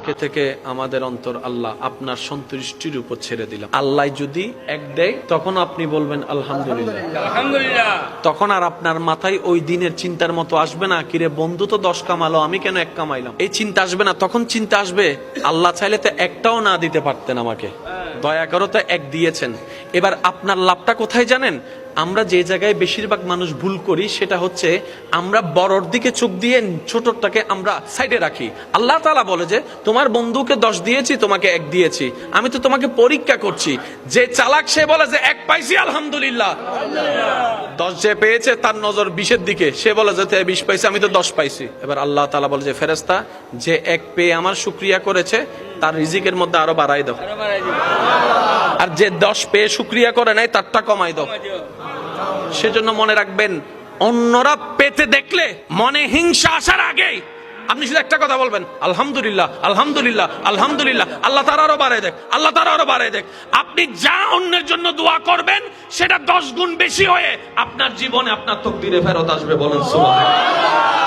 আজকে থেকে আমাদের অন্তর আল্লাহ আপনার সন্তুষ্টির উপর ছেড়ে দিলাম। আল্লাহ যদি এক দেয় তখন আপনি বলবেন আলহামদুলিল্লাহ, আলহামদুলিল্লাহ। তখন আর আপনার মাথায় ওই দিনের চিন্তার মতো আসবে না, কিরে বন্ধু তো 10 কামালো, আমি কেন 1 কামাইলাম, এই চিন্তা আসবে না। তখন চিন্তা আসবে আল্লাহ চাইলে তো একটাও না দিতে পারতেন আমাকে, দয়া করো তো 1 দিয়েছেন। এবার আপনার লাভটা কোথায় জানেন? আমরা যে জায়গায় বেশিরভাগ মানুষ ভুল করি সেটা হচ্ছে আমরা বড়র দিকে চোখ দিয়ে ছোটটাকে আমরা সাইডে রাখি। আল্লাহ তাআলা বলে যে তোমার বন্ধুকে 10 দিয়েছি, তোমাকে 1 দিয়েছি, আমি তো তোমাকে পরীক্ষা করছি। যে চালাক সে বলে যে 1 পাইছি আলহামদুলিল্লাহ, 10 যে পেয়েছে তার নজর 20-এর দিকে, সে বলে যে 20 পাইছি, আমি তো 10 পাইছি। এবার আল্লাহ তাআলা বলে যে ফেরেশতা যে 1 পেয়ে আমার শুকরিয়া করেছে তার রিজিকের মধ্যে আরো বাড়াই দাও, আর যে 10 পেয়ে শুকরিয়া করে নাই তারটা কমাই দাও। সেজন্য মনে রাখবেন, অন্যরা পেতে দেখলে মনে হিংসা আসার আগেই আপনি শুধু একটা কথা বলবেন আলহামদুলিল্লাহ, আলহামদুলিল্লাহ, আলহামদুলিল্লাহ, আল্লাহ তাআলা আরো বাড়ায় দেখ, আল্লাহ তাআলা আরো বাড়ায় দেখ। আপনি যা অন্যের জন্য দোয়া করবেন সেটা 10 গুণ বেশি হয়ে আপনার জীবনে আপনার তাকদীরে ফেরত আসবে। বলেন সুবহানাল্লাহ।